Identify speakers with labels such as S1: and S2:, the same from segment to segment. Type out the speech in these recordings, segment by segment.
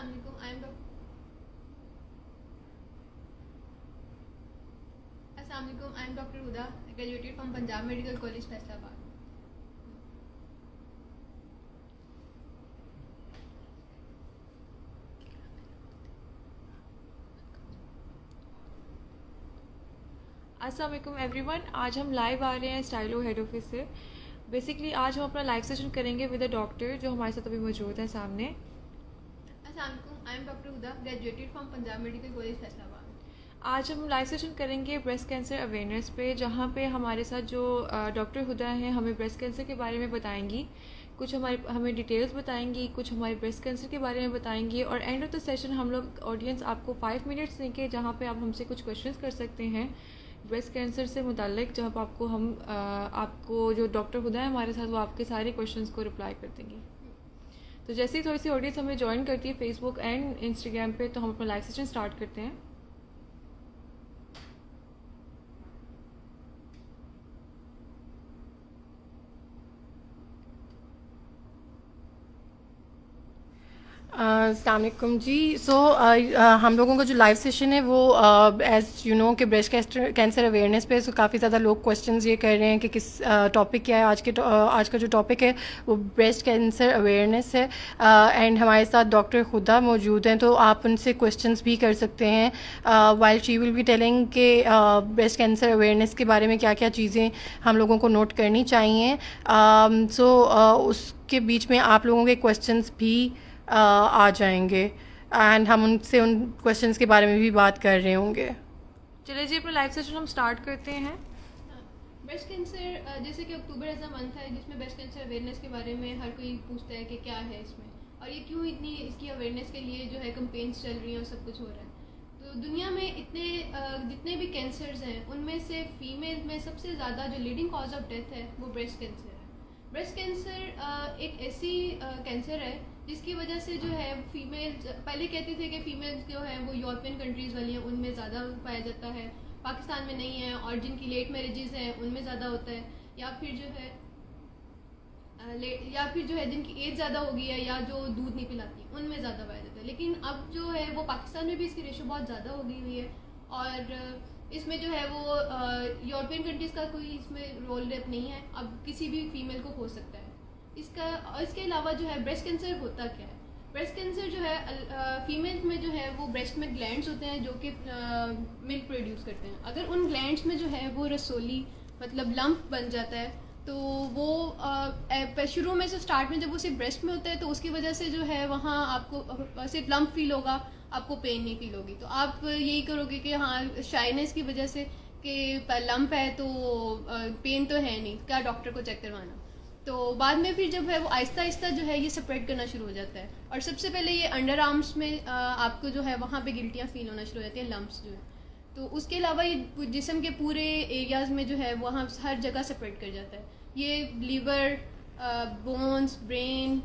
S1: Assalamualaikum. I am Dr. Huda, graduated from Punjab Medical College, Faisalabad.
S2: अस्सलाम वालेकुम everyone. आज हम लाइव आ रहे हैं स्टाइलो हेड ऑफिस से। बेसिकली आज हम अपना लाइव सेशन करेंगे विद अ डॉक्टर जो हमारे साथ अभी मौजूद है सामने।
S1: Assalamualaikum. I am Dr. Huda, graduated from Punjab Medical College, Faisalabad.
S2: आज हम लाइव सेशन करेंगे ब्रेस्ट कैंसर अवेयरनेस पे, जहाँ पे हमारे साथ जो डॉक्टर हुदा हैं हमें ब्रेस्ट कैंसर के बारे में बताएंगी, कुछ हमें डिटेल्स बताएंगी, कुछ हमारे ब्रेस्ट कैंसर के बारे में बताएंगी। और एंड ऑफ द सेशन हम लोग ऑडियंस आपको 5 मिनट्स देंगे जहाँ पे आप हमसे कुछ क्वेश्चंस कर सकते हैं ब्रेस्ट कैंसर से मुताल्लिक, जहाँ आपको आपको जो डॉक्टर हुदा है हमारे साथ वो आपके सारे क्वेश्चंस को रिप्लाई कर देंगी। तो जैसे ही थोड़ी सी ऑडियंस हमें ज्वाइन करती है फेसबुक एंड इंस्टाग्राम पे, तो हम अपना लाइव सेशन स्टार्ट करते हैं।
S3: अस्सलाम वालेकुम जी। हम लोगों का जो लाइव सेशन है वो एज़ यू नो कि ब्रेस्ट कैंसर अवेयरनेस पे काफ़ी ज़्यादा लोग क्वेश्चंस ये कर रहे हैं कि किस टॉपिक क्या है। आज का जो टॉपिक है वो ब्रेस्ट कैंसर अवेयरनेस है। एंड हमारे साथ डॉक्टर हुदा मौजूद हैं, तो आप उनसे क्वेश्चंस भी कर सकते हैं while she will be telling के ब्रेस्ट कैंसर अवेयरनेस के बारे में क्या क्या चीज़ें हम लोगों को नोट करनी चाहिए। उसके बीच में आप लोगों के क्वेश्चंस भी आ जाएंगे एंड हम उनसे उन क्वेश्चंस के बारे में भी बात कर रहे होंगे।
S2: चलिए जी, अपना लाइव सेशन हम स्टार्ट करते हैं।
S1: ब्रेस्ट कैंसर जैसे कि अक्टूबर ऐसा मंथ है जिसमें ब्रेस्ट कैंसर अवेयरनेस के बारे में हर कोई पूछता है कि क्या है इसमें और ये क्यों इतनी इसकी अवेयरनेस के लिए जो है कैंपेन्स चल रही हैं और सब कुछ हो रहा है। तो दुनिया में जितने भी कैंसर्स हैं उनमें से फीमेल में सबसे ज़्यादा जो लीडिंग कॉज ऑफ डेथ है वो ब्रेस्ट कैंसर है। ब्रेस्ट कैंसर एक ऐसी कैंसर है जिसकी वजह से जो है फीमेल, पहले कहते थे कि फीमेल जो है वो यूरोपियन कंट्रीज़ वाली हैं उनमें ज़्यादा पाया जाता है, पाकिस्तान में नहीं है, और जिनकी लेट मैरिजेस हैं उनमें ज़्यादा होता है, या फिर जो है जिनकी एज ज़्यादा हो गई है या जो दूध नहीं पिलाती उनमें ज़्यादा पाया जाता है। लेकिन अब जो है वो पाकिस्तान में भी इसकी रेशो बहुत ज़्यादा हो गई हुई है और इसमें जो है वो यूरोपियन कंट्रीज़ का कोई इसमें रोल नहीं है, अब किसी भी फीमेल को हो सकता है। इसके अलावा जो है ब्रेस्ट कैंसर होता क्या है। ब्रेस्ट कैंसर जो है फीमेल में जो है वो ब्रेस्ट में ग्लैंड्स होते हैं जो कि मिल्क प्रोड्यूस करते हैं। अगर उन ग्लैंड्स में जो है वो रसोली मतलब लंप बन जाता है तो वो शुरू में से स्टार्ट में जब वो सिर्फ ब्रेस्ट में होता है तो उसकी वजह से जो है वहाँ आपको सिर्फ लंप फील होगा, आपको पेन नहीं फील होगी। तो आप यही करोगे कि हाँ शाइनेस की वजह से कि लंप है तो पेन तो है नहीं, क्या डॉक्टर को चेक करवाना। तो बाद में फिर जब है वो आहिस्ता आहिस्ता जो है ये स्प्रेड करना शुरू हो जाता है और सबसे पहले ये अंडर आर्म्स में आपको जो है वहाँ पे गिल्टियाँ फील होना शुरू हो जाती है, लम्प्स जो है। तो उसके अलावा ये जिस्म के पूरे एरियाज़ में जो है वहाँ हर जगह स्प्रेड कर जाता है। ये लीवर, बोन्स, ब्रेन,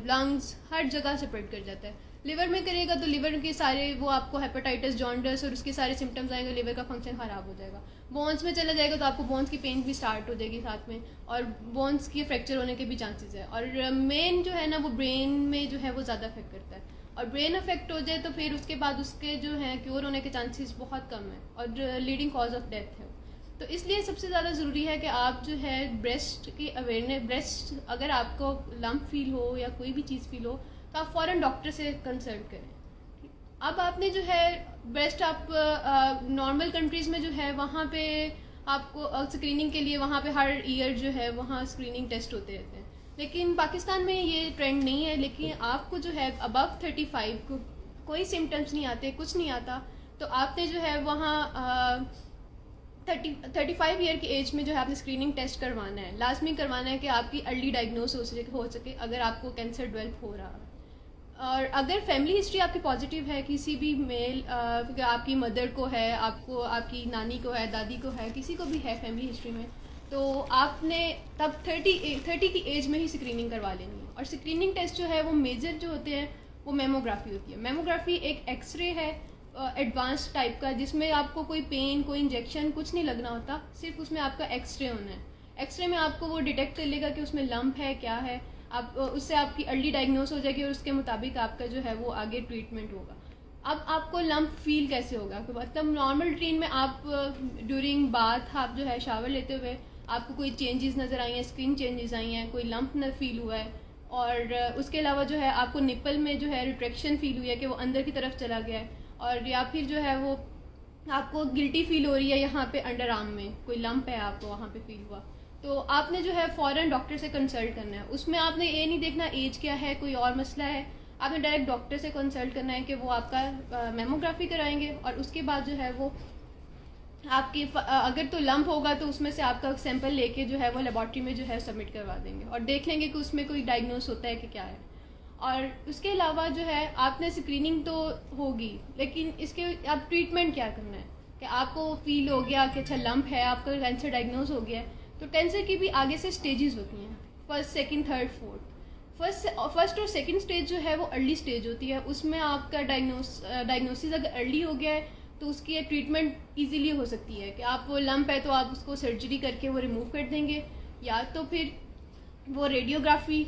S1: लंग्स हर जगह स्प्रेड कर जाता है। लिवर में करेगा तो लिवर के सारे वो आपको हेपेटाइटिस, जॉन्डिस और उसके सारे सिम्टम्स आएंगे, लिवर का फंक्शन ख़राब हो जाएगा। बोन्स में चला जाएगा तो आपको बोन्स की पेन भी स्टार्ट हो जाएगी साथ में, और बोन्स की फ्रैक्चर होने के भी चांसेस है। और मेन जो है ना वो ब्रेन में जो है वो ज़्यादा अफेक्ट करता है, और ब्रेन अफेक्ट हो जाए तो फिर उसके बाद उसके जो है क्योर होने के चांसेस बहुत कम है और लीडिंग कॉज ऑफ डेथ है। तो इसलिए सबसे ज़्यादा ज़रूरी है कि आप जो है ब्रेस्ट की अवेयरनेस, ब्रेस्ट अगर आपको लंप फील हो या कोई भी चीज़ फील हो तो आप फ़ौरन डॉक्टर से कंसल्ट करें। अब आपने जो है ब्रेस्ट आप नॉर्मल कंट्रीज़ में जो है वहाँ पे आपको स्क्रीनिंग के लिए वहाँ पे हर ईयर जो है वहाँ स्क्रीनिंग टेस्ट होते रहते हैं, लेकिन पाकिस्तान में ये ट्रेंड नहीं है। लेकिन आपको जो है अबव 35 को कोई सिम्टम्स नहीं आते, कुछ नहीं आता, तो आपने जो है वहाँ 35 ईयर की एज में जो है आपने स्क्रीनिंग टेस्ट करवाना है, लाजमी करवाना है कि आपकी अर्ली डायग्नोस हो सके अगर आपको कैंसर डेवलप हो रहा है। और अगर फैमिली हिस्ट्री आपकी पॉजिटिव है, किसी भी मेल आपकी मदर को है, आपको आपकी नानी को है, दादी को है, किसी को भी है फैमिली हिस्ट्री में, तो आपने तब 30 की एज में ही स्क्रीनिंग करवा लेनी है। और स्क्रीनिंग टेस्ट जो है वो मेजर जो होते हैं वो मेमोग्राफी होती है। मेमोग्राफी एक एक्सरे है एडवांस टाइप का, जिसमें आपको कोई पेन, कोई इंजेक्शन कुछ नहीं लगना होता, सिर्फ उसमें आपका एक्सरे होना है। एक्सरे में आपको वो डिटेक्ट कर लेगा कि उसमें लंप है क्या है, आप उससे आपकी अर्ली डायग्नोस हो जाएगी और उसके मुताबिक आपका जो है वो आगे ट्रीटमेंट होगा। अब आपको लंप फील कैसे होगा, मतलब नॉर्मल रूटीन में आप ड्यूरिंग बाथ आप जो है शावर लेते हुए आपको कोई चेंजेस नज़र आई हैं, स्किन चेंजेस आई हैं, कोई लंप न फील हुआ है, और उसके अलावा जो है आपको निपल में जो है रिट्रैक्शन फील हुई है कि वो अंदर की तरफ चला गया है, और या फिर जो है वो आपको गिल्टी फील हो रही है यहाँ पे अंडर आर्म में कोई लंप है आपको वहाँ पे फील हुआ, तो आपने जो है फ़ौरन डॉक्टर से कंसल्ट करना है। उसमें आपने ये नहीं देखना एज क्या है, कोई और मसला है, आपने डायरेक्ट डॉक्टर से कंसल्ट करना है कि वो आपका मेमोग्राफी कराएंगे, और उसके बाद जो है वो आपकी अगर तो लंप होगा तो उसमें से आपका सैंपल लेके जो है वो लेबॉर्ट्री में जो है सबमिट करवा देंगे और देख लेंगे कि उसमें कोई डायग्नोस होता है कि क्या है। और उसके अलावा जो है आपने स्क्रीनिंग तो होगी, लेकिन इसके आप ट्रीटमेंट क्या करना है कि आपको फील हो गया कि अच्छा लंप है, आपका कैंसर डायग्नोस हो गया है, तो कैंसर की भी आगे से स्टेजेस होती हैं, first second third fourth. First और सेकंड स्टेज जो है वो अर्ली स्टेज होती है, उसमें आपका डायग्नोसिस अगर अर्ली हो गया है तो उसकी ट्रीटमेंट इजीली हो सकती है कि आप वो लंप है तो आप उसको सर्जरी करके वो रिमूव कर देंगे, या तो फिर वो रेडियोथेरेपी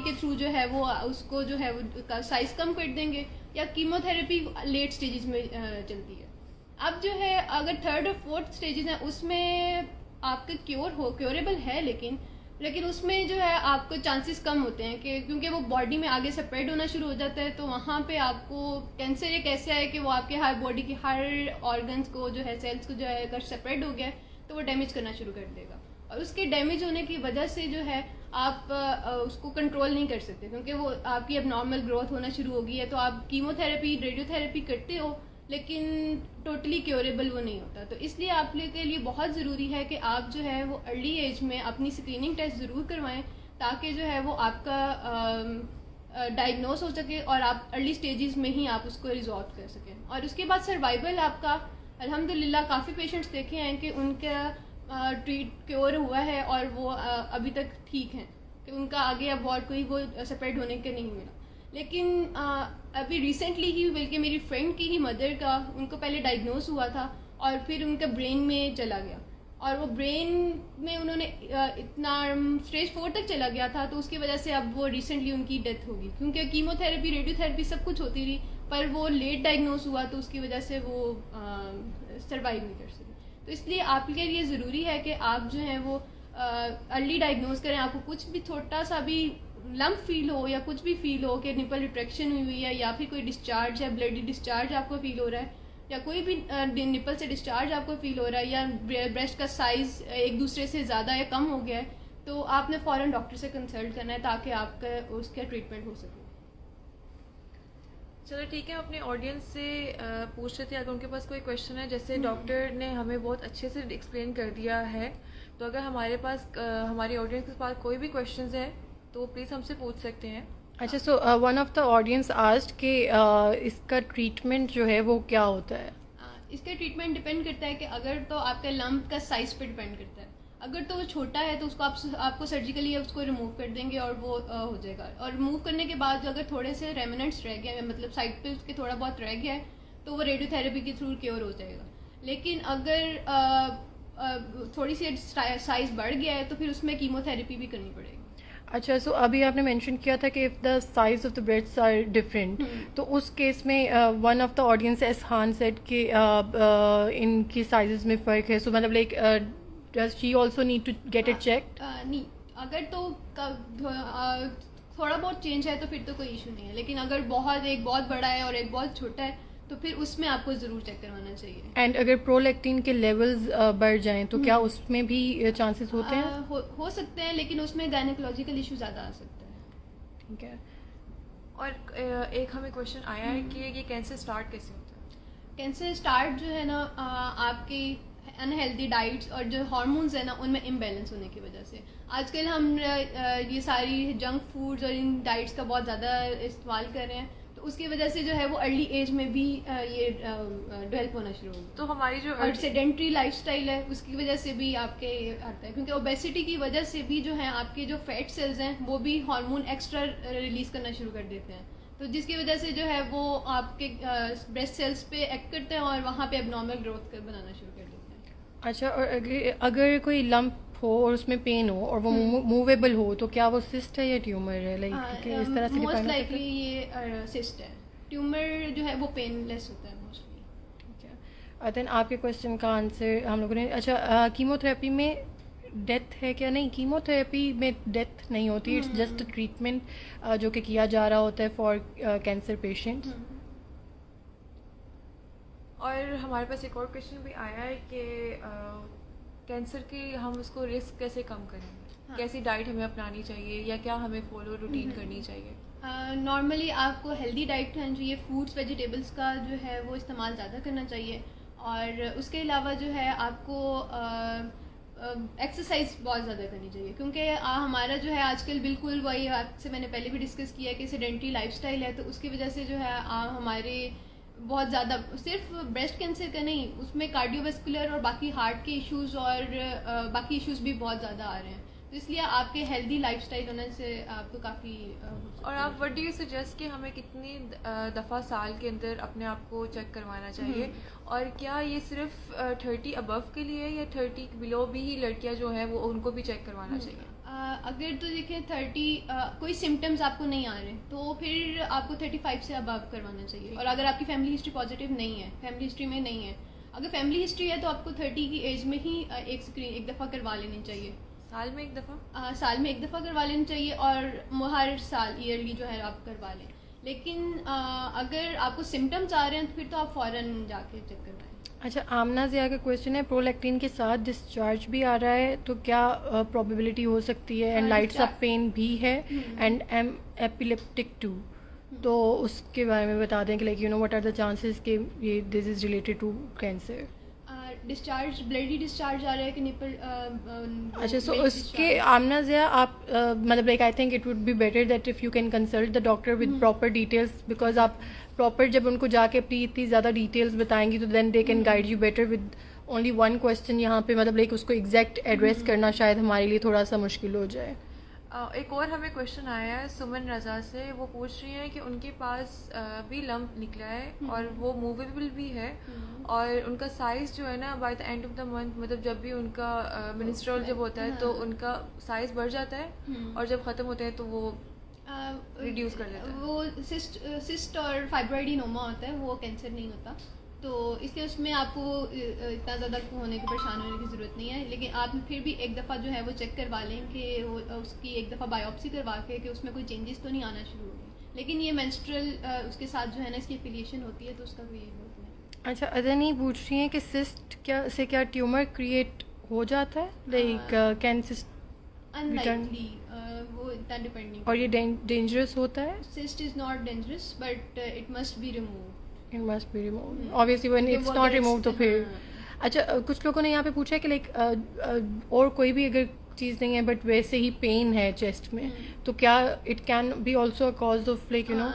S1: के थ्रू जो है वो उसको जो है वो साइज़ कम कर देंगे, या कीमोथेरेपी लेट स्टेजेस में चलती है। अब जो है अगर थर्ड और फोर्थ स्टेजेस हैं उसमें आपका क्योरेबल है, लेकिन उसमें जो है आपको चांसेस कम होते हैं कि क्योंकि वो बॉडी में आगे स्प्रेड होना शुरू हो जाता है, तो वहाँ पे आपको कैंसर एक ऐसा है कि वो आपके हर बॉडी की हर ऑर्गन्स को जो है सेल्स को जो है अगर स्प्रेड हो गया तो वो डैमेज करना शुरू कर देगा, और उसके डैमेज होने की वजह से जो है आप उसको कंट्रोल नहीं कर सकते, क्योंकि वो आपकी अब नॉर्मल ग्रोथ होना शुरू हो गई है, तो आप कीमोथेरेपी रेडियोथेरेपी करते हो लेकिन टोटली क्योरेबल वो नहीं होता। तो इसलिए आप के लिए बहुत ज़रूरी है कि आप जो है वो अर्ली एज में अपनी स्क्रीनिंग टेस्ट ज़रूर करवाएं, ताकि जो है वो आपका डायग्नोस हो सके और आप अर्ली स्टेजेस में ही आप उसको रिजॉल्व कर सकें। और उसके बाद सर्वाइवल आपका अल्हम्दुलिल्लाह काफ़ी पेशेंट्स देखे हैं कि उनका क्योर हुआ है और वो अभी तक ठीक हैं, कि उनका आगे अब और कोई वो स्प्रेड होने के नहीं मिला। लेकिन अभी रिसेंटली ही बल्कि मेरी फ्रेंड की ही मदर का उनको पहले डायग्नोस हुआ था और फिर उनका ब्रेन में चला गया, और वो ब्रेन में उन्होंने इतना स्टेज 4 तक चला गया था, तो उसकी वजह से अब वो रिसेंटली उनकी डेथ होगी, क्योंकि कीमोथेरेपी रेडियोथेरेपी सब कुछ होती रही पर वो लेट डायग्नोस हुआ, तो उसकी वजह से वो सर्वाइव नहीं कर सके। तो इसलिए आपके लिए ज़रूरी है कि आप जो है वो अर्ली डायग्नोस करें। आपको कुछ भी छोटा सा भी लंप फील हो या कुछ भी फील हो कि निपल रिट्रैक्शन हुई है, या फिर कोई डिस्चार्ज है, ब्लडी डिस्चार्ज आपको फील हो रहा है, या कोई भी निपल से डिस्चार्ज आपको फील हो रहा है, या ब्रेस्ट का साइज़ एक दूसरे से ज़्यादा या कम हो गया है, तो आपने फ़ौरन डॉक्टर से कंसल्ट करना है ताकि आपका उसका ट्रीटमेंट हो सके।
S2: चलो ठीक है, अपने ऑडियंस से पूछ रहे थे अगर उनके पास कोई क्वेश्चन है, जैसे डॉक्टर ने हमें बहुत अच्छे से एक्सप्लेन कर दिया है, तो अगर हमारे पास हमारी ऑडियंस के पास कोई भी क्वेश्चन है तो प्लीज़ हमसे पूछ सकते हैं।
S3: अच्छा, so one of the audience asked कि इसका ट्रीटमेंट जो है वो क्या होता है?
S1: इसका ट्रीटमेंट डिपेंड करता है कि अगर तो आपका लंप का साइज़ पे डिपेंड करता है, अगर तो वो छोटा है तो उसको आपको सर्जिकली उसको रिमूव कर देंगे और वो हो जाएगा, और रिमूव करने के बाद अगर थोड़े से रेमिनेंट्स रह गए, मतलब साइड पे उसके थोड़ा बहुत रह गया है, तो वो रेडियोथेरेपी के थ्रू क्योर हो जाएगा। लेकिन अगर थोड़ी सी साइज़ बढ़ गया है तो फिर उसमें कीमोथेरेपी भी करनी पड़ेगी।
S3: अच्छा, सो अभी आपने मेंशन किया था कि if the size of the breasts are different, तो उस केस में वन ऑफ द ऑडियंस एसहान सेड कि इनकी साइजेस में फ़र्क है, सो मतलब like does she also need to get it checked?
S1: नहीं, अगर तो थोड़ा बहुत चेंज है तो फिर तो कोई इशू नहीं है, लेकिन अगर एक बहुत बड़ा है और एक बहुत छोटा है तो फिर उसमें आपको ज़रूर चेक करवाना चाहिए।
S3: एंड अगर प्रोलैक्टिन के लेवल्स बढ़ जाएं तो क्या उसमें भी चांसेस होते हैं?
S1: हो सकते हैं, लेकिन उसमें गायनेकोलॉजिकल इशू ज़्यादा आ सकता है।
S3: ठीक है।
S2: और एक हमें क्वेश्चन आया है कि ये कैंसर स्टार्ट कैसे होता है?
S1: कैंसर स्टार्ट जो है ना आपकी अनहेल्दी डाइट्स और जो हार्मोन्स है ना उनमें इम्बैलेंस होने की वजह से। आजकल हम ये सारी जंक फूड्स और इन डाइट्स का बहुत ज़्यादा इस्तेमाल कर रहे हैं, तो उसकी वजह से जो है वो अर्ली एज में भी ये डेवलप होना शुरू होगा।
S2: तो हमारी जो
S1: और सेडेंट्री लाइफस्टाइल है उसकी वजह से भी आपके आता है, क्योंकि ओबेसिटी की वजह से भी जो है आपके जो फैट सेल्स हैं वो भी हार्मोन एक्स्ट्रा रिलीज करना शुरू कर देते हैं, तो जिसकी वजह से जो है वो आपके ब्रेस्ट सेल्स पे एक्ट करते हैं और वहाँ पे एबनॉर्मल ग्रोथ बनाना शुरू कर देते हैं।
S3: अच्छा, और अगर कोई लंप हो और उसमें पेन हो और वो मूवेबल हो, तो क्या वो सिस्ट है या ट्यूमर है? लाइक इस तरह से
S1: मोस्ट
S3: define
S1: लाइकली
S3: करते
S1: ये सिस्ट है। ट्यूमर जो है वो पेनलेस होता है मोस्टली।
S3: हैं? देन आपके क्वेश्चन का आंसर हम लोगों ने, अच्छा कीमोथेरेपी में डेथ है क्या? नहीं, कीमोथेरेपी में डेथ नहीं होती, इट्स जस्ट ट्रीटमेंट जो कि किया जा रहा होता है फॉर कैंसर पेशेंट्स।
S2: और हमारे पास एक और क्वेश्चन भी आया है कि कैंसर की हम उसको रिस्क कैसे कम करेंगे?
S1: हाँ।
S2: कैसी डाइट हमें अपनानी चाहिए या क्या हमें फॉलो रूटीन करनी चाहिए?
S1: नॉर्मली आपको हेल्दी डाइट खानी चाहिए, फ्रूट्स वेजिटेबल्स का जो है वो इस्तेमाल ज़्यादा करना चाहिए। और उसके अलावा जो है आपको एक्सरसाइज बहुत ज़्यादा करनी चाहिए, क्योंकि हमारा जो है आजकल बिल्कुल वही आपसे मैंने पहले भी डिस्कस किया कि सेडेंटरी लाइफस्टाइल है, तो उसकी वजह से जो है हमारे बहुत ज़्यादा सिर्फ ब्रेस्ट कैंसर का नहीं, उसमें कार्डियोवास्कुलर और बाकी हार्ट के इश्यूज और बाकी इश्यूज भी बहुत ज़्यादा आ रहे हैं। तो इसलिए आपके हेल्दी लाइफस्टाइल होने से आपको काफ़ी
S2: और आप व्हाट डू यू सजेस्ट कि हमें कितनी दफ़ा साल के अंदर अपने आप को चेक करवाना चाहिए? और क्या ये सिर्फ 30 अबव के लिए या 30 बिलो भी ही लड़कियां जो हैं वो उनको भी चेक करवाना चाहिए?
S1: अगर तो देखिए 30 कोई सिम्टम्स आपको नहीं आ रहे तो फिर आपको 35 से अबव करवाना चाहिए। और अगर आपकी फैमिली हिस्ट्री पॉजिटिव नहीं है, फैमिली हिस्ट्री में नहीं है, अगर फैमिली हिस्ट्री है तो आपको 30 की एज में ही एक दफ़ा करवा लेनी चाहिए।
S2: साल में एक दफ़ा?
S1: साल में एक दफ़ा करवा लेनी चाहिए और हर साल ईयरली जो है आप करवा लें। लेकिन अगर आपको सिम्टम्स आ रहे हैं तो फिर तो आप फ़ौरन जाके चेक करवाएं।
S3: अच्छा, आमना ज़िया का क्वेश्चन है, प्रोलैक्टिन के साथ डिस्चार्ज भी आ रहा है तो क्या प्रोबेबिलिटी हो सकती है? एंड लाइट्स ऑफ पेन भी है एंड एम एपिलेप्टिक टू, तो उसके बारे में बता दें कि like you know what are the chances कि ये this is related to cancer?
S1: Discharge bloody discharge आ रहा है कि निपल
S3: अच्छा, सो उसके आमना ज़िया आप मतलब like I think it would be better that if you can consult the doctor with proper details, because आप प्रॉपर जब उनको जाके अपनी इतनी ज़्यादा डिटेल्स बताएंगी तो then they can guide you better with only one question. यहाँ पे मतलब लाइक उसको एग्जैक्ट एड्रेस करना शायद हमारे लिए थोड़ा सा मुश्किल हो जाए।
S2: एक और हमें क्वेश्चन आया है सुमन रज़ा से, वो पूछ रही हैं कि उनके पास भी लंप निकला है और वो मूवेबल भी है और उनका साइज़ जो है ना by the end of the month, मतलब जब भी उनका मिनिस्ट्रल जब होता है तो उनका साइज़ बढ़ जाता है और जब ख़त्म होता है तो वो रिड्यूस कर देता है।
S1: वो सिस्ट और फाइब्रॉइडिनोमा होता है, वो कैंसर नहीं होता, तो इसलिए उसमें आपको इतना ज़्यादा होने की परेशान होने की ज़रूरत नहीं है। लेकिन आप फिर भी एक दफ़ा जो है वो चेक करवा लें कि वो उसकी एक दफ़ा बायोप्सी करवा के कि उसमें कोई चेंजेस तो नहीं आना शुरू हो गए। लेकिन ये मेंस्ट्रुअल उसके साथ जो है ना इसकी एफिलिएशन होती है तो उसका कोई वो नहीं।
S3: अच्छा, अदनी पूछ रही हैं कि सिस्ट क्या ट्यूमर क्रिएट हो जाता है? लाइक कैन सिस्ट
S1: अनलाइकली, वो इतना डिपेंड नहीं।
S3: और ये डेंजरस होता है?
S1: Cyst is not dangerous but it must be remove.
S3: It must be removed. Obviously, when it's not removed तो फिर अच्छा कुछ लोगों ने यहाँ पे पूछा है कि लाइक और कोई भी अगर चीज़ नहीं है बट वैसे ही पेन है चेस्ट में तो क्या it can be also a cause of like you know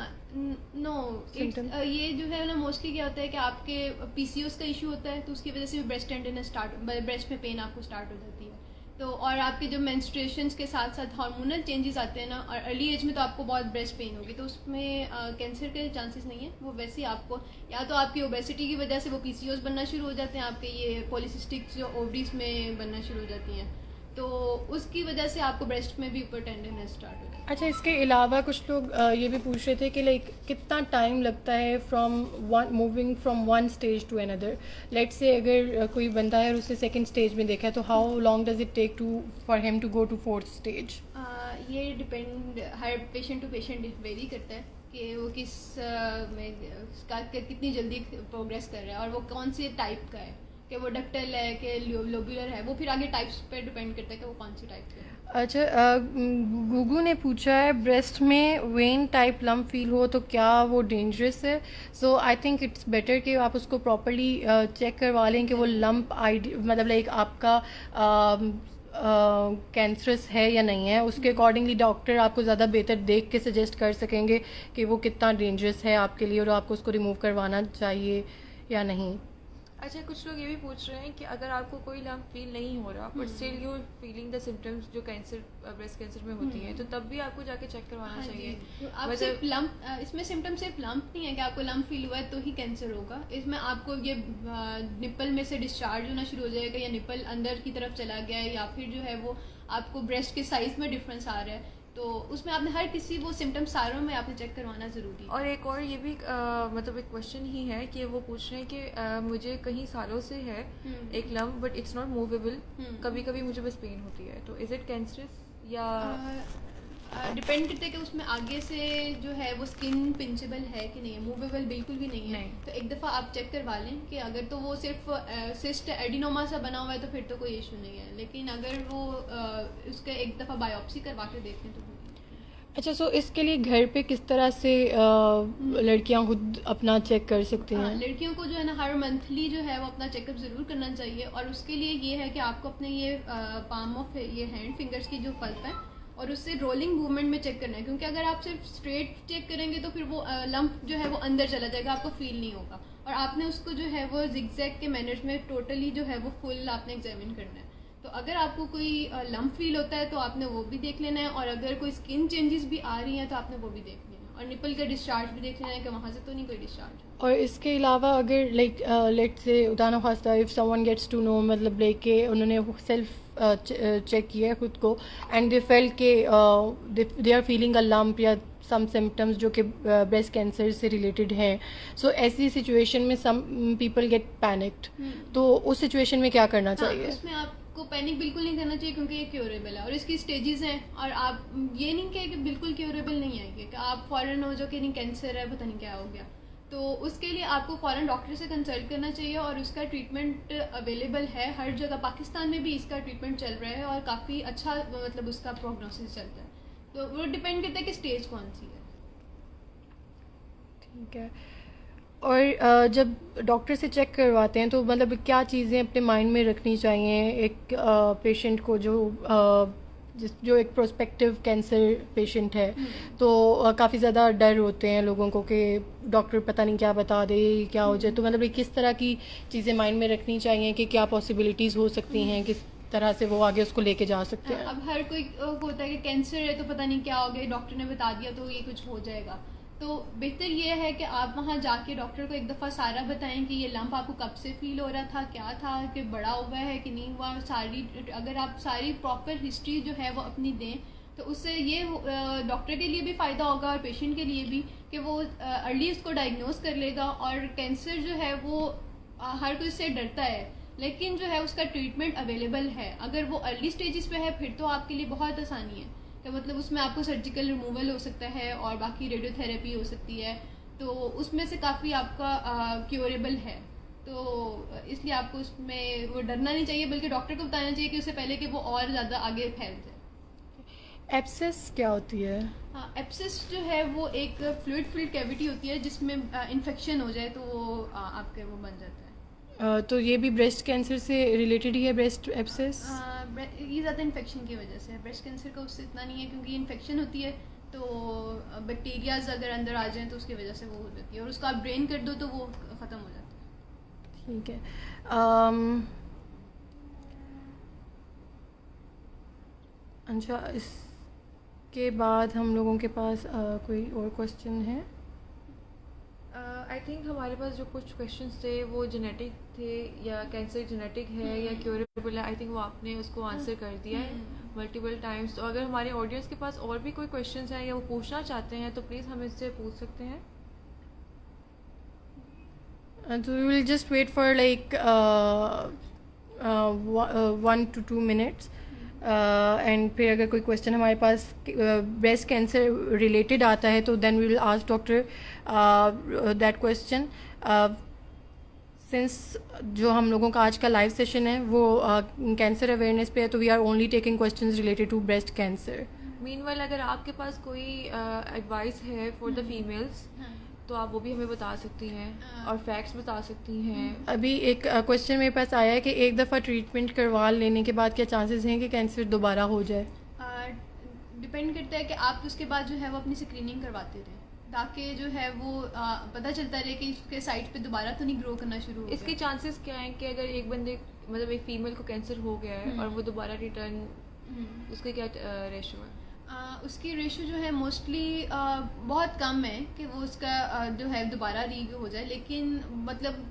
S1: no, ये जो है ना मोस्टली क्या होता है कि आपके पीसीओएस का इशू होता है तो उसकी वजह से भी ब्रेस्ट टेंडरनेस ब्रेस्ट में पेन आपको स्टार्ट हो जाती है। तो और आपके जो मेंस्ट्रुएशंस के साथ साथ हार्मोनल चेंजेस आते हैं ना, और अर्ली एज में तो आपको बहुत ब्रेस्ट पेन होगी, तो उसमें कैंसर के चांसेस नहीं है। वो वैसे ही आपको या तो आपकी ओबेसिटी की वजह से वो पीसीओएस बनना शुरू हो जाते हैं, आपके ये पॉलिसिस्टिक जो ओवरीज में बनना शुरू हो जाती हैं, तो उसकी वजह से आपको ब्रेस्ट में भी ऊपर टेंडरनेस स्टार्ट हो जाती है।
S3: अच्छा, इसके अलावा कुछ लोग ये भी पूछ रहे थे कि लाइक कितना टाइम लगता है moving from one stage to another? Let's say अगर कोई बंदा है और उसे सेकंड स्टेज में देखा है तो how long does it take for him to go to fourth stage?
S1: ये डिपेंड हर पेशेंट टू पेशेंट वेरी करता है कि वो कितनी जल्दी प्रोग्रेस कर रहा है और वो कौन से टाइप का है, कि वो डक्टल है कि लोब्यूलर है, वो फिर आगे टाइप्स पे डिपेंड करता है कि वो कौन सी टाइप का है।
S3: अच्छा, गुगू ने पूछा है ब्रेस्ट में वेन टाइप लम्प फील हो तो क्या वो डेंजरस है? सो आई थिंक इट्स बेटर कि आप उसको प्रॉपरली चेक करवा लें कि वो लम्प मतलब लाइक आपका कैंसरस है या नहीं है। उसके अकॉर्डिंगली डॉक्टर आपको ज़्यादा बेहतर देख के सजेस्ट कर सकेंगे कि वो कितना डेंजरस है आपके लिए और आपको उसको रिमूव करवाना चाहिए या नहीं।
S2: अच्छा, कुछ लोग ये भी पूछ रहे हैं कि अगर आपको कोई लम्प फील नहीं हो रहा but still you feeling the symptoms जो कैंसर ब्रेस्ट कैंसर में होती हैं, तो तब भी आपको जाके चेक करवाना
S1: हाँ
S2: चाहिए।
S1: जी, तो आप सिर्फ लंप, इसमें सिम्टम सिर्फ लंप नहीं है कि आपको लंप फील हुआ है तो ही कैंसर होगा। इसमें आपको ये निप्पल में से डिस्चार्ज होना शुरू हो जाएगा, या निप्पल अंदर की तरफ चला गया है, या फिर जो है वो आपको ब्रेस्ट के साइज में डिफरेंस आ रहा है, तो उसमें आपने हर किसी वो सिम्टम सारों में आपने चेक करवाना ज़रूरी है।
S2: और एक और ये भी मतलब एक क्वेश्चन ही है कि वो पूछ रहे हैं कि मुझे कहीं सालों से है एक lump but it's not movable, कभी कभी मुझे बस पेन होती है, तो इज इट कैंसरस या
S1: डिपेंड करता है कि उसमें आगे से जो है वो स्किन पिंचेबल है कि नहीं है, मूवेबल बिल्कुल भी नहीं है।
S2: नहीं।
S1: तो एक दफ़ा आप चेक करवा लें कि अगर तो वो सिर्फ सिस्ट एडिनोमा सा बना हुआ है तो फिर तो कोई इशू नहीं है, लेकिन अगर वो उसका एक दफ़ा बायोप्सी करवा के देखें तो
S3: अच्छा, सो इसके लिए घर पे किस तरह से लड़कियां खुद अपना चेक कर सकती हैं?
S1: लड़कियों को जो है ना हर मंथली जो है वो अपना चेकअप ज़रूर करना चाहिए, और उसके लिए ये है कि आपको अपने ये पाम ऑफ ये हैंड फिंगर्स की जो पल्प है और उससे रोलिंग मूवमेंट में चेक करना है, क्योंकि अगर आप सिर्फ स्ट्रेट चेक करेंगे तो फिर वो लंप जो है वो अंदर चला जाएगा, आपको फील नहीं होगा, और आपने उसको जो है वो जिगजैग के मैनर्स में टोटली जो है वो फुल आपने एग्जामिन करना है। तो अगर आपको कोई लंप फील होता है तो आपने वो भी देख लेना है, और अगर कोई स्किन चेंजेस भी आ रही हैं तो आपने वो भी देख लेना है, और निपल का डिस्चार्ज भी देख लेना है कि वहाँ से तो नहीं कोई डिस्चार्ज है।
S3: और इसके अलावा अगर लाइक लेट से उदाहरण खास्ता if someone gets to know, मतलब लेके उन्होंने सेल्फ चेक किया है खुद को एंड दे फेल्ट के they are feeling a lump या सम सिम्टम्स जो कि ब्रेस्ट कैंसर से रिलेटेड हैं, सो ऐसी सिचुएशन में सम पीपल गेट पैनिक्ड, तो उस सिचुएशन में क्या करना चाहिए?
S1: उसमें आपको पैनिक बिल्कुल नहीं करना चाहिए, क्योंकि ये क्योरेबल है और इसकी स्टेजेस हैं, और आप ये नहीं कहे कि बिल्कुल क्योरेबल नहीं है कि आप फॉरन हो जो कि नहीं कैंसर है पता नहीं क्या हो गया, तो उसके लिए आपको फ़ौरन डॉक्टर से कंसल्ट करना चाहिए, और उसका ट्रीटमेंट अवेलेबल है हर जगह। पाकिस्तान में भी इसका ट्रीटमेंट चल रहा है और काफ़ी अच्छा मतलब उसका प्रोग्नोसिस चलता है, तो वो डिपेंड करता है कि स्टेज कौन सी है।
S3: ठीक है। और जब डॉक्टर से चेक करवाते हैं तो मतलब क्या चीज़ें अपने माइंड में रखनी चाहिए एक पेशेंट को जो एक प्रोस्पेक्टिव कैंसर पेशेंट है, तो काफ़ी ज़्यादा डर होते हैं लोगों को कि डॉक्टर पता नहीं क्या बता दे, क्या हो जाए, तो मतलब किस तरह की चीज़ें माइंड में रखनी चाहिए कि क्या पॉसिबिलिटीज़ हो सकती हैं, किस तरह से वो आगे उसको लेके जा सकते हैं?
S1: अब हर कोई होता है कि कैंसर है तो पता नहीं क्या हो गया, डॉक्टर ने बता दिया तो ये कुछ हो जाएगा, तो बेहतर ये है कि आप वहाँ जाके डॉक्टर को एक दफ़ा सारा बताएं कि ये लंप आपको कब से फील हो रहा था, क्या था, कि बड़ा हुआ है कि नहीं हुआ, सारी अगर आप सारी प्रॉपर हिस्ट्री जो है वो अपनी दें तो उससे ये डॉक्टर के लिए भी फ़ायदा होगा और पेशेंट के लिए भी कि वो अर्ली उसको डायग्नोस कर लेगा। और कैंसर जो है वो हर कोई इससे डरता है, लेकिन जो है उसका ट्रीटमेंट अवेलेबल है। अगर वो अर्ली स्टेजेस पे है फिर तो आपके लिए बहुत आसानी है, तो मतलब उसमें आपको सर्जिकल रिमूवल हो सकता है और बाकी रेडियोथेरेपी हो सकती है, तो उसमें से काफ़ी आपका क्योरेबल है, तो इसलिए आपको उसमें वो डरना नहीं चाहिए, बल्कि डॉक्टर को बताना चाहिए कि उससे पहले कि वो और ज़्यादा आगे फैल जाए।
S3: एब्सेस क्या होती है?
S1: हाँ, एब्सेस जो है वो एक फ्लूइड फिल्ड कैविटी होती है जिसमें इन्फेक्शन हो जाए तो वो आपके वो बन जाता है।
S3: तो ये भी ब्रेस्ट कैंसर से रिलेटेड ही है, ब्रेस्ट एब्सेस?
S1: ये ज़्यादा इन्फेक्शन की वजह से है, ब्रेस्ट कैंसर का उससे इतना नहीं है क्योंकि इन्फेक्शन होती है तो बैक्टीरियाज अगर अंदर आ जाएं तो उसकी वजह से वो हो जाती है, और उसको आप ड्रेन कर दो तो वो ख़त्म हो जाता है।
S3: ठीक है। अच्छा, इसके बाद हम लोगों के पास कोई और क्वेश्चन है?
S2: आई थिंक हमारे पास जो कुछ क्वेश्चंस थे वो जेनेटिक थे, या कैंसर जेनेटिक है या क्योरेबल है, आई थिंक वो आपने उसको आंसर कर दिया है मल्टीपल टाइम्स। तो अगर हमारे ऑडियंस के पास और भी कोई क्वेश्चंस हैं या वो पूछना चाहते हैं तो प्लीज़ हम इससे पूछ सकते हैं।
S3: So we will just wait for like 1 to 2 minutes. And फिर अगर कोई क्वेश्चन हमारे पास ब्रेस्ट कैंसर रिलेटेड आता है तो then we will ask doctor that question. Since जो हम लोगों का आज का लाइव सेशन है वो कैंसर अवेयरनेस पे है, तो we are only taking questions related to breast cancer.
S2: Meanwhile अगर आपके पास कोई एडवाइस है फॉर द फीमेल्स तो आप वो भी हमें बता सकती हैं और फैक्ट्स बता सकती हैं।
S3: अभी एक क्वेश्चन मेरे पास आया है कि एक दफ़ा ट्रीटमेंट करवा लेने के बाद क्या चांसेस हैं कि कैंसर दोबारा हो जाए?
S1: डिपेंड करता है कि आप उसके बाद जो है वो अपनी स्क्रीनिंग करवाते रहें। ताकि जो है वो पता चलता रहे कि उसके साइड पे दोबारा तो नहीं ग्रो करना शुरू हो
S2: इसके
S1: गया।
S2: चांसेस क्या हैं कि अगर एक बंदे मतलब एक फीमेल को कैंसर हो गया है और वो दोबारा रिटर्न,
S1: हम्म।
S2: उसके क्या रेशो है?
S1: उसकी रेशो जो है मोस्टली बहुत कम है कि वो उसका जो है दोबारा री हो जाए, लेकिन मतलब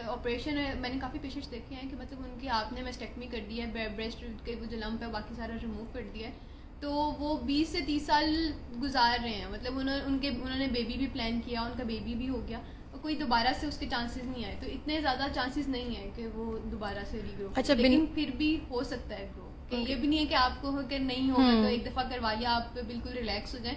S1: ऑपरेशन है, मैंने काफ़ी पेशेंट्स देखे हैं कि मतलब उनकी आपने मेस्टेक्टमी कर दी है, ब्रेस्ट के वो जो लंप है बाकी सारा रिमूव कर दिया है, तो वो 20 से 30 साल गुजार रहे हैं, मतलब उन्होंने बेबी भी प्लान किया, उनका बेबी भी हो गया और कोई दोबारा से उसके चांसेस नहीं आए, तो इतने ज़्यादा चांसेस नहीं है कि वो दोबारा से रीग्रो।
S3: अच्छा,
S1: लेकिन फिर भी हो सकता है ग्रो, कि ये भी नहीं है कि आपको हो कि नहीं होगा तो एक दफ़ा करवा लिया आप बिल्कुल रिलैक्स हो जाए,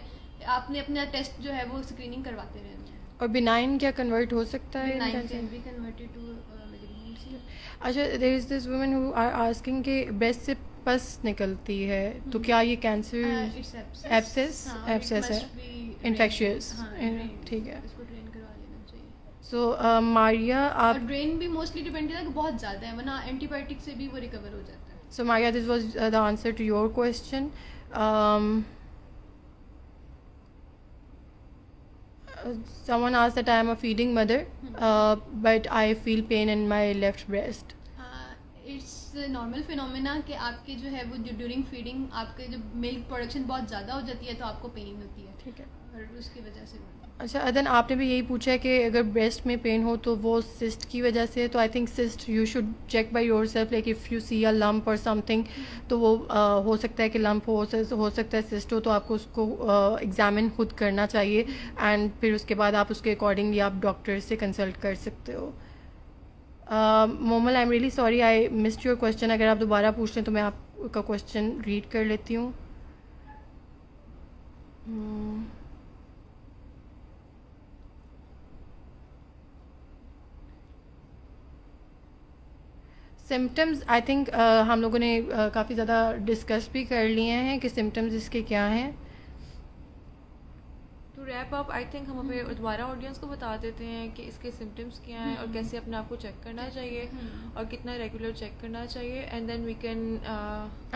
S1: आपने अपना टेस्ट जो है वो स्क्रीनिंग करवाते रहना है।
S3: और बिनाइन क्या कन्वर्ट हो सकता है?
S1: Benign can be converted to malignancy.
S3: अच्छा, there is this women who are asking कि ब्रेस्ट से पस निकलती है, तो क्या ये कैंसर?
S1: It's abscess.
S3: एब्सेस
S1: हाँ, और it
S3: एब्सेस है,
S1: must be
S3: इन्फेक्शियस।
S1: drained. हाँ, drained.
S3: ठीक है।
S1: इसको ड्रेन करवा लेना चाहिए।
S3: सो मारिया,
S1: और
S3: आप
S1: ड्रेन भी मोस्टली डिपेंड है कि बहुत ज़्यादा है, वरना एंटीबायोटिक से भी वो रिकवर हो जाता है।
S3: So Maria, this was the answer to your question. Someone asked that I am a feeding mother, but I feel pain in my left breast.
S1: It's normal phenomena कि आपके जो है वो ड्यूरिंग फीडिंग आपके जब मिल्क प्रोडक्शन बहुत ज़्यादा हो जाती है तो आपको पेन होती है,
S3: ठीक है।
S1: और उसकी वजह से होता है।
S3: अच्छा अदन, आपने भी यही पूछा है कि अगर ब्रेस्ट में पेन हो तो वो सिस्ट की वजह से है, तो I think cyst you should check by yourself, like if you see a lump और समथिंग, तो वो हो सकता है कि लंप हो सकता है सिस्ट हो, तो आपको उसको एग्जामिन खुद करना चाहिए, एंड फिर उसके बाद आप उसके अकॉर्डिंगली आप डॉक्टर से कंसल्ट कर सकते हो। Momal, I am really sorry I missed your question, अगर आप दोबारा पूछ लें तो मैं आपका क्वेश्चन रीड कर लेती हूँ। सिम्टम्स आई थिंक हम लोगों ने काफ़ी ज़्यादा डिस्कस भी कर लिए हैं कि सिम्टम्स इसके क्या हैं।
S2: To wrap up, I think हम अपने दोबारा ऑडियंस को बता देते हैं कि इसके सिम्टम्स क्या हैं और कैसे अपने आप को चेक करना चाहिए और कितना रेगुलर चेक करना चाहिए, and then we can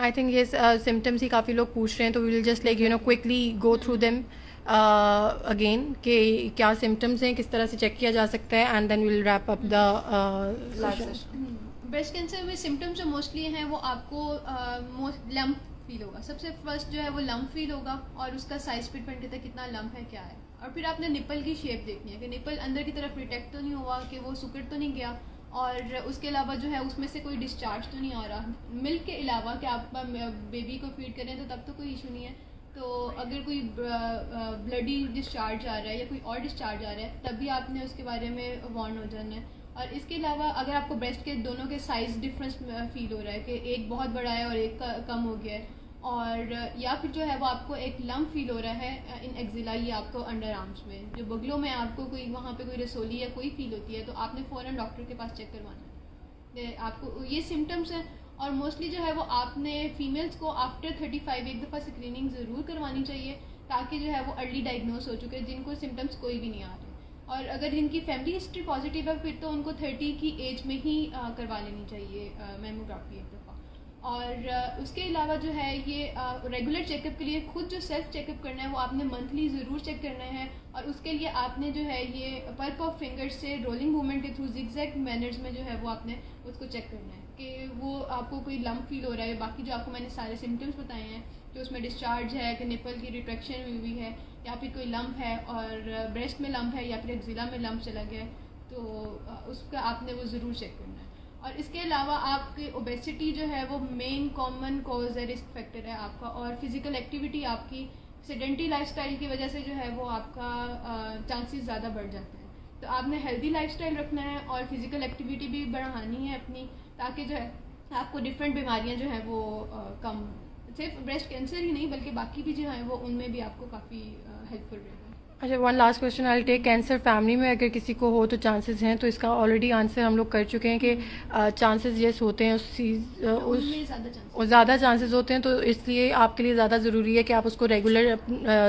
S3: I think ये सिम्टम्स ही काफ़ी लोग पूछ रहे हैं, तो we will just like quickly go through them again कि क्या सिम्टम्स हैं, किस तरह से चेक किया जा सकता है, and then will wrap up the
S1: breast cancer में सिम्टम्स जो मोस्टली हैं वो आपको लंप फील होगा, सबसे फर्स्ट जो है वो लंप फील होगा, और उसका साइज पे डिपेंड करता है कितना लंप है क्या है, और फिर आपने निपल की शेप देखनी है कि निपल अंदर की तरफ रिटेक्ट तो नहीं हुआ, कि वो सुकड़ तो नहीं गया, और उसके अलावा जो है उसमें से कोई डिस्चार्ज तो नहीं आ रहा, मिल्क के अलावा कि आप बेबी को फीड करें तो तब तो कोई इशू नहीं है, तो अगर कोई ब्लडी डिस्चार्ज आ रहा है या कोई और डिस्चार्ज आ रहा है तब भी आपने उसके बारे में वार्न हो जाना है। और इसके अलावा अगर आपको ब्रेस्ट के दोनों के साइज़ डिफरेंस फील हो रहा है कि एक बहुत बड़ा है और एक कम हो गया है, और या फिर जो है वो आपको एक लंप फील हो रहा है इन एक्जिला, ये आपको अंडर आर्म्स में जो बगलों में आपको कोई वहाँ पे कोई रसोली या कोई फील होती है, तो आपने फ़ौरन डॉक्टर के पास चेक करवाना है। आपको ये सिम्टम्स हैं, और मोस्टली जो है वो आपने फीमेल्स को आफ्टर 35 एक दफ़ा स्क्रीनिंग ज़रूर करवानी चाहिए, ताकि जो है वो अर्ली डायग्नोस हो चुके जिनको सिम्टम्स कोई भी नहीं आ रहे, और अगर जिनकी फैमिली हिस्ट्री पॉजिटिव है फिर तो उनको 30 की एज में ही करवा लेनी चाहिए मैमोग्राफी एक दफ़ा। और उसके अलावा जो है ये रेगुलर चेकअप के लिए खुद जो सेल्फ चेकअप करना है वो आपने मंथली ज़रूर चेक करना है, और उसके लिए आपने जो है ये पल्प ऑफ फिंगर्स से रोलिंग मूवमेंट के थ्रू जिगजैग मैनर्स में जो है वो आपने उसको चेक करना है कि वो आपको कोई लंप फील हो रहा है, बाकी जो आपको मैंने सारे सिम्टम्स बताए हैं कि उसमें डिस्चार्ज है, कि निपल की रिट्रैक्शन हुई है, या फिर कोई लंप है और ब्रेस्ट में लंप है, या फिर एक्जिला में लंप चला गया है, तो उसका आपने वो ज़रूर चेक करना है। और इसके अलावा आपकी ओबेसिटी जो है वो मेन कॉमन कॉज है, रिस्क फैक्टर है आपका, और फिज़िकल एक्टिविटी आपकी सेडेंटरी लाइफस्टाइल की वजह से जो है वो आपका चांसेस ज़्यादा बढ़ जाते हैं, तो आपने हेल्दी लाइफस्टाइल रखना है और फिज़िकल एक्टिविटी भी बढ़ानी है अपनी, ताकि जो है आपको डिफरेंट बीमारियां जो है वो कम, सिर्फ ब्रेस्ट कैंसर ही नहीं बल्कि बाकी भी जो है वो उनमें भी आपको काफ़ी हेल्पफुल रहेगा।
S3: अच्छा, one last question I take, cancer family में अगर किसी को हो तो चांसेस हैं, तो इसका ऑलरेडी आंसर हम लोग कर चुके हैं कि चांसेस येस होते हैं, उस ज़्यादा चांसेस होते हैं, तो इसलिए आपके लिए ज़्यादा ज़रूरी है कि आप उसको रेगुलर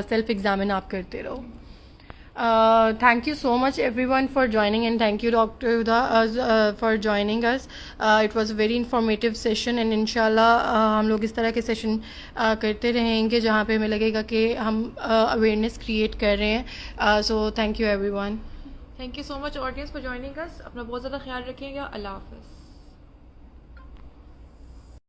S3: सेल्फ एग्जामिन आप करते रहो। Thank you so much everyone for joining, and thank you Dr. Huda for joining us. It was a very informative session, and inshallah हम लोग इस तरह के सेशन करते रहेंगे जहाँ पे हमें लगेगा कि हम अवेयरनेस क्रिएट कर रहे हैं. So thank you everyone.
S2: Thank you so much audience for joining us. अपना बहुत ज़्यादा ख्याल रखिएगा. अल्लाह हाफ़िज़.